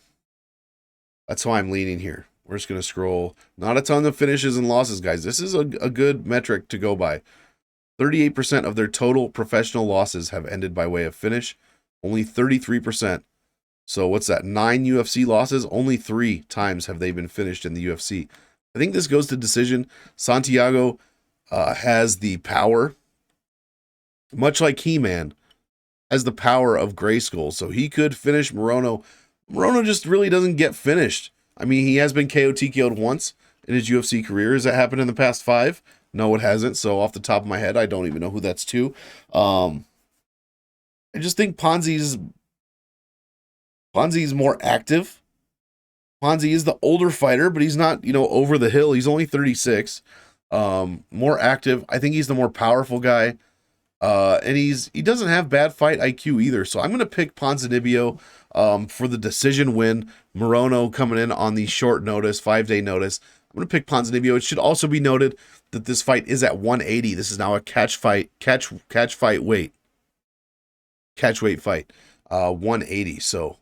That's why I'm leaning here. We're just going to scroll. Not a ton of finishes and losses, guys. This is a good metric to go by. 38% of their total professional losses have ended by way of finish. Only 33%. So what's that? 9 UFC losses. Only 3 times have they been finished in the UFC. I think this goes to decision. Santiago has the power, much like He-Man, has the power of Grayskull. So he could finish Morono. Morono just really doesn't get finished. I mean, he has been KO TKO'd once in his UFC career. Has that happened in the past 5? No, it hasn't. So off the top of my head, I don't even know who that's to. I just think Ponzi's more active. Ponzi is the older fighter, but he's not, over the hill. He's only 36. More active. I think he's the more powerful guy. And he doesn't have bad fight IQ either. So I'm going to pick Ponzinibbio for the decision win. Morono coming in on the short notice, 5-day notice. I'm going to pick Ponzinibbio. It should also be noted that this fight is at 180. This is now a catch weight fight, 180. So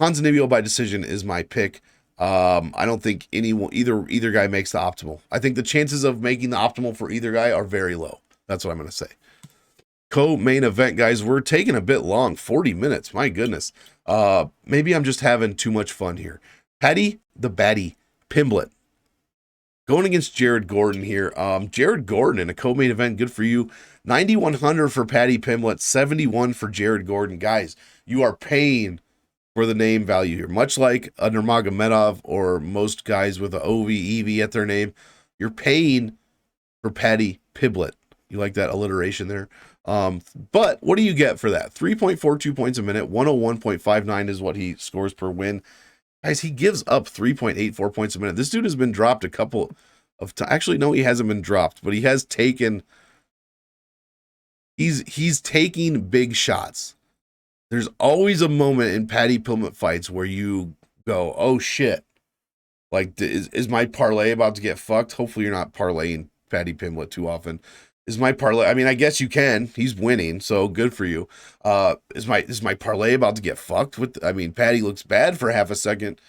Ponzinibbio by decision is my pick. I don't think either guy makes the optimal. I think the chances of making the optimal for either guy are very low. That's what I'm going to say. co-main event, guys. We're taking a bit long, 40 minutes. My goodness. Maybe I'm just having too much fun here. Paddy the Baddy Pimblett going against Jared Gordon here. Jared Gordon in a co-main event, good for you. 9,100 for Paddy Pimblett, 71 for Jared Gordon. Guys, you are paying for the name value here. Much like under Magomed or most guys with a OV, EV at their name, you're paying for Paddy Pimblett. You like that alliteration there? But what do you get for that? 3.42 points a minute, 101.59 is what he scores per win. Guys, he gives up 3.84 points a minute. This dude has been dropped a couple of times. Actually, no, he hasn't been dropped, but he has taken... He's taking big shots. There's always a moment in Paddy Pimblett fights where you go, oh shit. Like, is my parlay about to get fucked? Hopefully you're not parlaying Paddy Pimblett too often. Is my parlay, I mean, I guess you can. He's winning, so good for you. Is my parlay about to get fucked with? I mean, Paddy looks bad for half a second.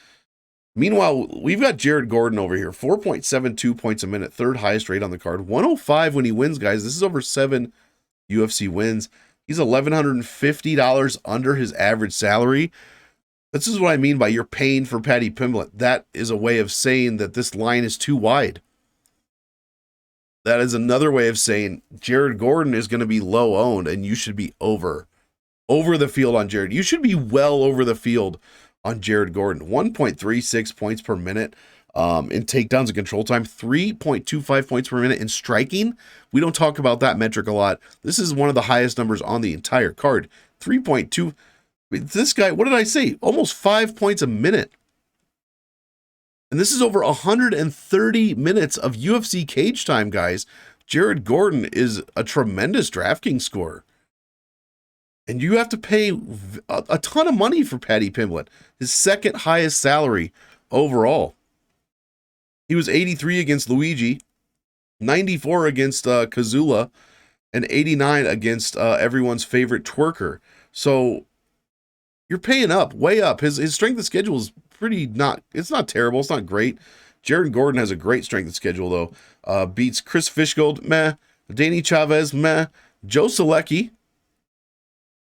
Meanwhile, we've got Jared Gordon over here, 4.72 points a minute, third highest rate on the card. 105 when he wins, guys. This is over 7 UFC wins. He's $1,150 under his average salary. This is what I mean by you're paying for Paddy Pimblett. That is a way of saying that this line is too wide. That is another way of saying Jared Gordon is going to be low owned and you should be over the field on Jared. You should be well over the field on Jared Gordon. 1.36 points per minute in takedowns and control time. 3.25 points per minute in striking. We don't talk about that metric a lot. This is one of the highest numbers on the entire card. 3.2. This guy, what did I say? Almost 5 points a minute. And this is over 130 minutes of UFC cage time, guys. Jared Gordon is a tremendous DraftKings scorer. And you have to pay a ton of money for Paddy Pimblett, his second highest salary overall. He was 83 against Luigi, 94 against Kazula, and 89 against everyone's favorite twerker. So you're paying up, way up. His strength of schedule is it's not terrible. It's not great. Jared Gordon has a great strength of schedule, though. Beats Chris Fishgold, meh. Danny Chavez, meh. Joe Selecki.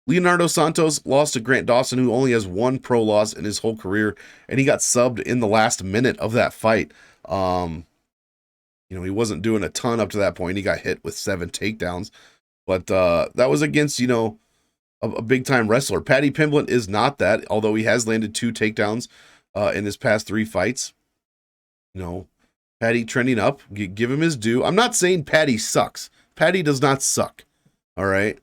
Leonardo Santos lost to Grant Dawson, who only has one pro loss in his whole career, and he got subbed in the last minute of that fight. He wasn't doing a ton up to that point. He got hit with 7 takedowns, but that was against, a big-time wrestler. Paddy Pimblett is not that, although he has landed 2 takedowns in his past 3 fights. Paddy trending up. Give him his due. I'm not saying Paddy sucks. Paddy does not suck, all right?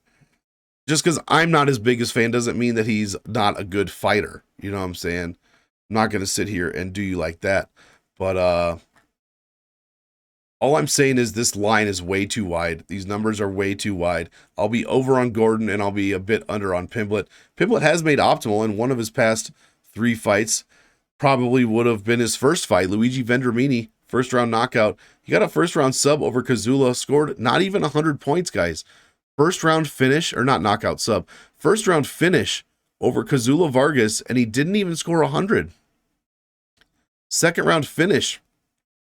Just because I'm not his biggest fan doesn't mean that he's not a good fighter. You know what I'm saying? I'm not going to sit here and do you like that. But all I'm saying is this line is way too wide. These numbers are way too wide. I'll be over on Gordon, and I'll be a bit under on Pimblett. Pimblett has made optimal in one of his past 3 fights. Probably would have been his first fight. Luigi Vendramini, first-round knockout. He got a first-round sub over Kazula. Scored not even 100 points, guys. First-round finish, or not knockout sub. First-round finish over Kazula Vargas, and he didn't even score 100. Second-round finish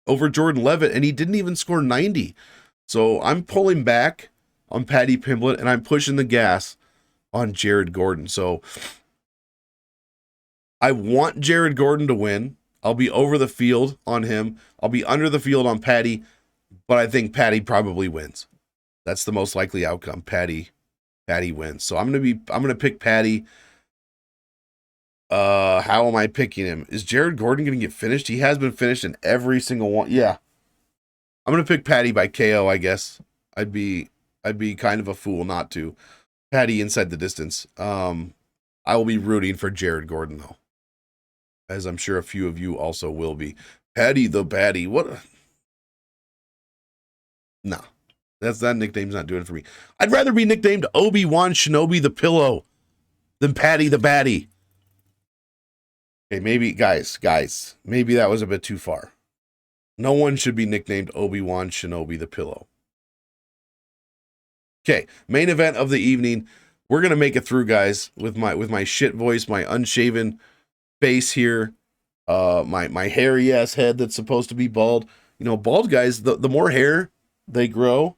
over Jordan Levitt, and he didn't even score 90. So I'm pulling back on Paddy Pimblett, and I'm pushing the gas on Jared Gordon. So I want Jared Gordon to win. I'll be over the field on him. I'll be under the field on Paddy, but I think Paddy probably wins. That's the most likely outcome. Paddy wins. So I'm gonna pick Paddy. How am I picking him? Is Jared Gordon gonna get finished? He has been finished in every single one. Yeah. I'm gonna pick Paddy by KO, I guess. I'd be kind of a fool not to. Paddy inside the distance. I will be rooting for Jared Gordon though, as I'm sure a few of you also will be. Paddy the Baddy. What? No. That nickname's not doing it for me. I'd rather be nicknamed Obi-Wan Shinobi the Pillow than Paddy the Baddy. Okay, maybe, guys, maybe that was a bit too far. No one should be nicknamed Obi-Wan Shinobi the Pillow. Okay, main event of the evening. We're gonna make it through, guys, with my shit voice, my unshaven face here, my hairy ass head that's supposed to be bald. Bald guys, the more hair they grow,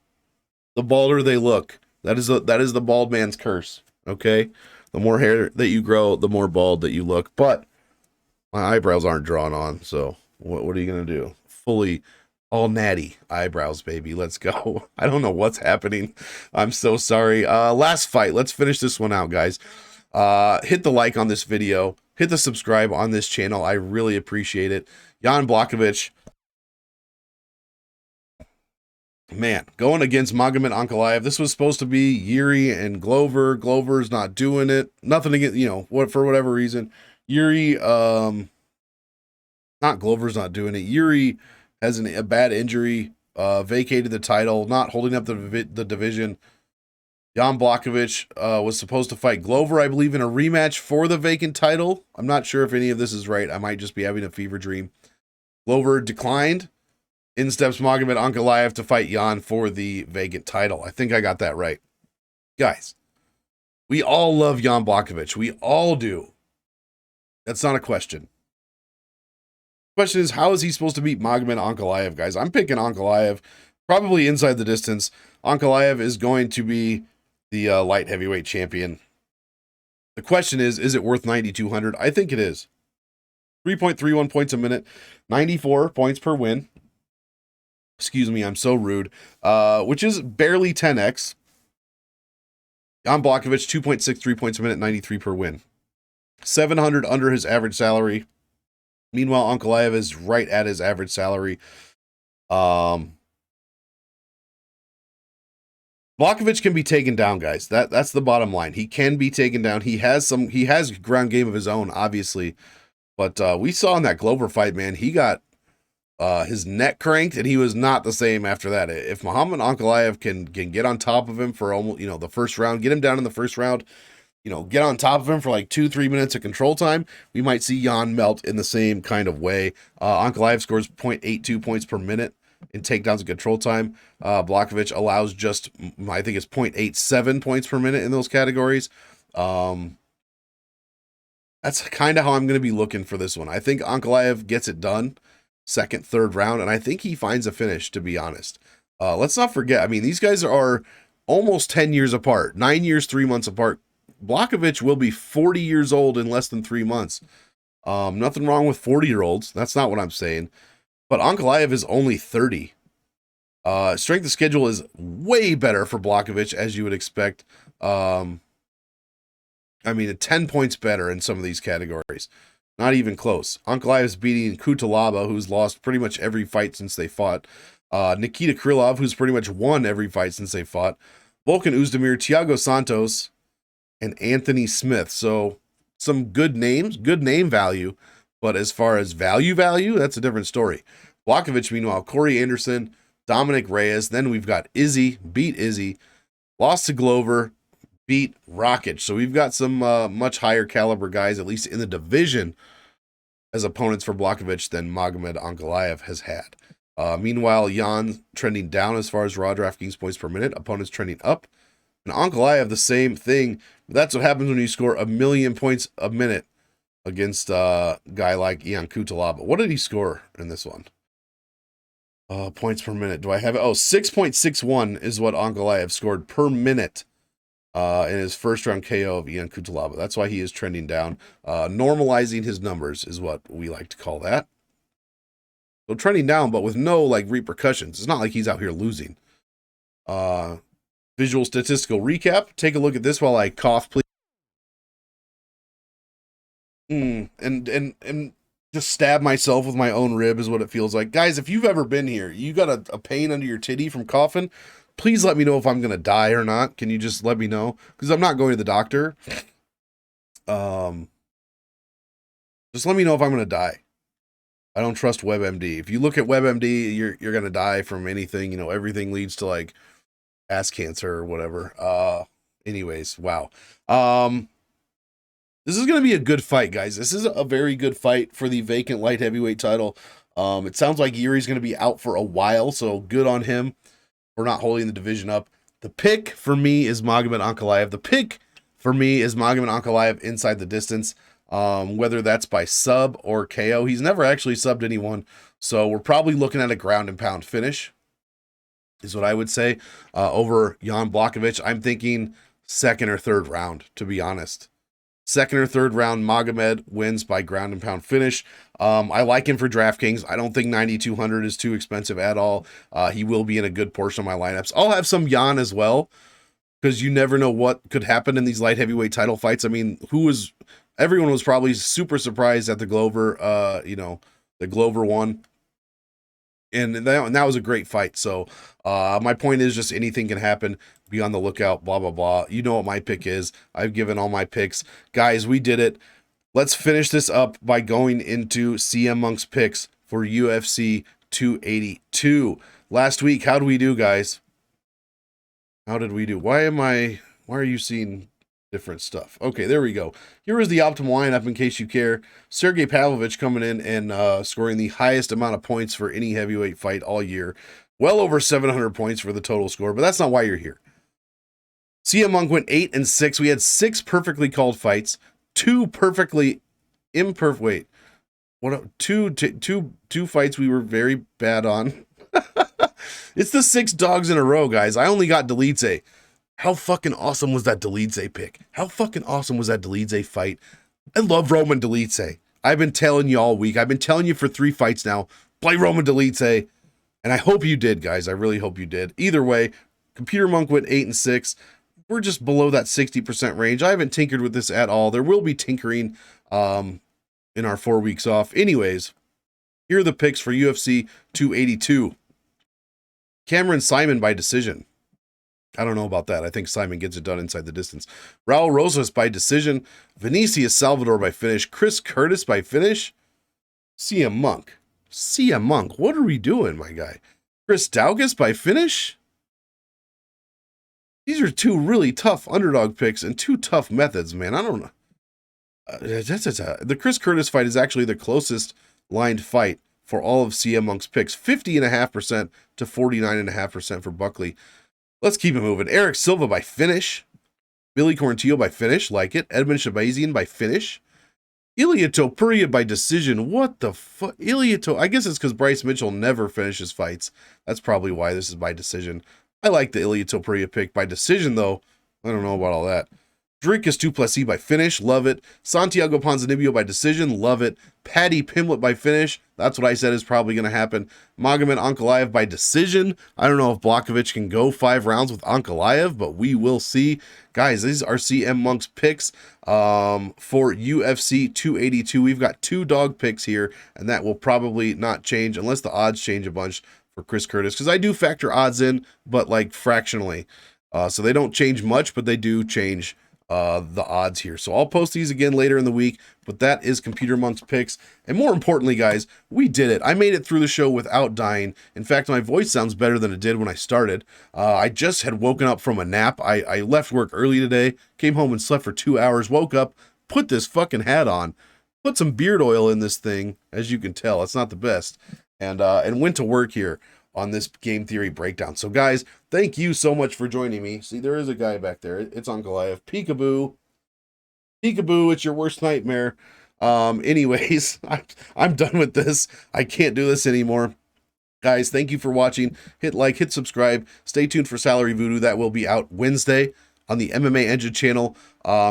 the balder they look. That is the bald man's curse. Okay, the more hair that you grow, the more bald that you look. But my eyebrows aren't drawn on, so what are you gonna do? Fully all natty eyebrows, baby. Let's go. I don't know what's happening. I'm so sorry. Last fight. Let's finish this one out, guys. Hit the like on this video. Hit the subscribe on this channel. I really appreciate it. Jan Blachowicz. Man, going against Magomed Ankalaev. This was supposed to be Yuri and Glover. Glover's not doing it. Nothing against, for whatever reason. Yuri, not Glover's not doing it. Yuri has a bad injury, vacated the title, not holding up the division. Jan Blachowicz was supposed to fight Glover, I believe, in a rematch for the vacant title. I'm not sure if any of this is right. I might just be having a fever dream. Glover declined. In steps Magomed Ankalaev to fight Jan for the vacant title. I think I got that right. Guys, we all love Jan Blachowicz. We all do. That's not a question. Question is, how is he supposed to beat Magomed Ankalaev, guys? I'm picking Ankalaev, probably inside the distance. Ankalaev is going to be the light heavyweight champion. The question is it worth 9,200? I think it is. 3.31 points a minute, 94 points per win. Excuse me, I'm so rude. Which is barely 10x. Jan Blachowicz, 2.63 points a minute, 93 per win. 700 under his average salary. Meanwhile, Ankalaev is right at his average salary. Blachowicz can be taken down, guys. That's the bottom line. He can be taken down. He has ground game of his own, obviously. But we saw in that Glover fight, man, he got his neck cranked, and he was not the same after that. If Magomed Ankalaev can get on top of him for almost, the first round, get him down in the first round, get on top of him for like 2-3 minutes of control time, we might see Jan melt in the same kind of way. Ankalaev scores 0.82 points per minute in takedowns and control time. Blachowicz allows just, I think it's 0.87 points per minute in those categories. That's kind of how I'm going to be looking for this one. I think Ankalaev gets it done. Second, third round, and I think he finds a finish, to be honest. Let's not forget, I mean, these guys are almost 10 years apart, 9 years, 3 months apart. Blachowicz will be 40 years old in less than 3 months. Nothing wrong with 40-year-olds. That's not what I'm saying. But Ankalaev is only 30. Strength of schedule is way better for Blachowicz, as you would expect. I mean, 10 points better in some of these categories. Not even close. Ankalaev is beating Kutalaba, who's lost pretty much every fight since they fought. Nikita Krylov, who's pretty much won every fight since they fought. Volkan Oezdemir, Thiago Santos, and Anthony Smith. So some good names, good name value. But as far as value, that's a different story. Blachowicz, meanwhile, Corey Anderson, Dominic Reyes. Then we've got Izzy, beat Izzy. Lost to Glover, beat Rakic. So we've got some much higher caliber guys, at least in the division, as opponents for Blachowicz than Magomed Ankalaev has had. Meanwhile, Jan trending down as far as raw DraftKings points per minute. Opponents trending up. And Ankalaev, the same thing. That's what happens when you score 1 million points a minute against a guy like Ian Kutalaba. What did he score in this one? Points per minute. Do I have it? Oh, 6.61 is what Ankalaev scored per minute in his first round KO of Ian Kutalaba. That's why he is trending down. Normalizing his numbers is what we like to call that. So trending down, but with no repercussions. It's not like he's out here losing. Visual statistical recap. Take a look at this while I cough, please. And just stab myself with my own rib is what it feels like. Guys, if you've ever been here, you got a pain under your titty from coughing, please let me know if I'm going to die or not. Can you just let me know? Because I'm not going to the doctor. Just let me know if I'm going to die. I don't trust WebMD. If you look at WebMD, you're going to die from anything. Everything leads to ass cancer or whatever. Anyways, wow. This is going to be a good fight, guys. This is a very good fight for the vacant light heavyweight title. It sounds like Yuri's going to be out for a while, so good on him for not holding the division up. The pick for me is Magomed Ankalaev. The pick for me is Magomed Ankalaev inside the distance, whether that's by sub or KO. He's never actually subbed anyone, so we're probably looking at a ground and pound finish. is what I would say, over Jan Blachowicz. I'm thinking second or third round, to be honest. Second or third round, Magomed wins by ground and pound finish. I like him for DraftKings. I don't think 9,200 is too expensive at all. He will be in a good portion of my lineups. I'll have some Jan as well, because you never know what could happen in these light heavyweight title fights. I mean, everyone was probably super surprised at the Glover, the Glover one. And that was a great fight. So my point is just anything can happen. Be on the lookout, blah, blah, blah. You know what my pick is. I've given all my picks. Guys, we did it. Let's finish this up by going into CM Monk's picks for UFC 282. Last week, how did we do, guys? How did we do? Why are you seeing different stuff? Okay, there we go. Here is the optimal lineup in case you care. Sergey Pavlovich coming in and scoring the highest amount of points for any heavyweight fight all year. Well over 700 points for the total score, but that's not why you're here. CM Monk went 8-6. We had 6 perfectly called fights, 2 perfectly imperfect. Wait, two fights we were very bad on. It's the 6 dogs in a row, guys. I only got Delize. How fucking awesome was that Delize pick? How fucking awesome was that Delize fight? I love Roman Delize. I've been telling you all week. I've been telling you for 3 fights now. Play Roman Delize. And I hope you did, guys. I really hope you did. Either way, Computer Monk went 8-6. We're just below that 60% range. I haven't tinkered with this at all. There will be tinkering in our 4 weeks off. Anyways, here are the picks for UFC 282. Cameron Saaiman by decision. I don't know about that. I think Saaiman gets it done inside the distance. Raul Rosas by decision. Vinicius Salvador by finish. Chris Curtis by finish. CM Monk. CM Monk. What are we doing, my guy? Chris Daukaus by finish. These are 2 really tough underdog picks and 2 tough methods, man. I don't know. The Chris Curtis fight is actually the closest lined fight for all of CM Monk's picks. 50.5% to 49.5% for Buckley. Let's keep it moving. Eric Silva by finish. Billy Quarantillo by finish. Like it. Edmund Shahbazyan by finish. Ilya Topuria by decision. What the fuck? I guess it's because Bryce Mitchell never finishes fights. That's probably why this is by decision. I like the Ilya Topuria pick. By decision, though, I don't know about all that. Dricus du Plessis by finish. Love it. Santiago Ponzinibbio by decision. Love it. Paddy Pimblett by finish. That's what I said is probably going to happen. Magomed Ankalaev by decision. I don't know if Blachowicz can go 5 rounds with Ankalaev, but we will see. Guys, these are CM Monk's picks for UFC 282. We've got 2 dog picks here, and that will probably not change unless the odds change a bunch for Chris Curtis, because I do factor odds in, but like fractionally. So they don't change much, but they do change the odds here. So I'll post these again later in the week, but that is Computer Monk's picks. And more importantly, guys, we did it. I made it through the show without dying. In fact, my voice sounds better than it did when I started. I just had woken up from a nap. I left work early today, came home and slept for 2 hours, woke up, put this fucking hat on, put some beard oil in this thing. As you can tell, it's not the best. And went to work here on this game theory breakdown. So guys, thank you so much for joining me. See, there is a guy back there. It's Ankalaev. Peekaboo. Peekaboo, it's your worst nightmare. Anyways, I'm done with this. I can't do this anymore. Guys, thank you for watching. Hit like, hit subscribe. Stay tuned for Salary Voodoo. That will be out Wednesday on the MMA Engine channel.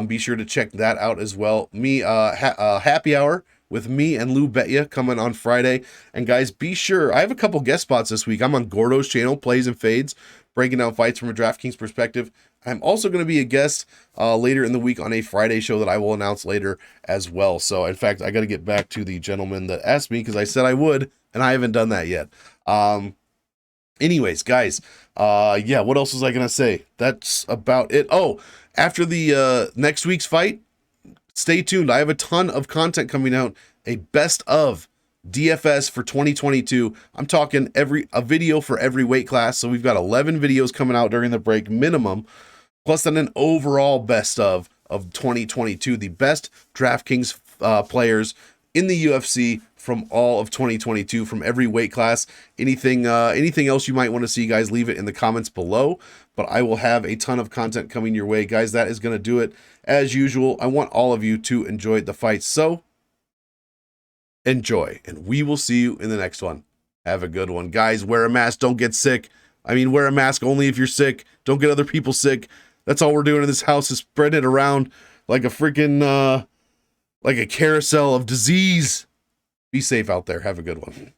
Be sure to check that out as well. Happy Hour with me and Lou Betya coming on Friday. And guys, be sure, I have a couple guest spots this week. I'm on Gordo's channel, Plays and Fades, breaking down fights from a DraftKings perspective. I'm also going to be a guest later in the week on a Friday show that I will announce later as well. So, in fact, I got to get back to the gentleman that asked me because I said I would, and I haven't done that yet. Anyways, guys, yeah, what else was I going to say? That's about it. Oh, after the next week's fight, stay tuned. I have a ton of content coming out. A best of DFS for 2022. I'm talking a video for every weight class. So we've got 11 videos coming out during the break minimum, plus then an overall best of 2022. The best DraftKings players in the UFC from all of 2022 from every weight class. Anything else you might want to see, guys, leave it in the comments below. But I will have a ton of content coming your way, guys. That is going to do it. As usual, I want all of you to enjoy the fight. So enjoy, and we will see you in the next one. Have a good one. Guys, wear a mask. Don't get sick. I mean, wear a mask only if you're sick. Don't get other people sick. That's all we're doing in this house is spreading it around like a freaking, like a carousel of disease. Be safe out there. Have a good one.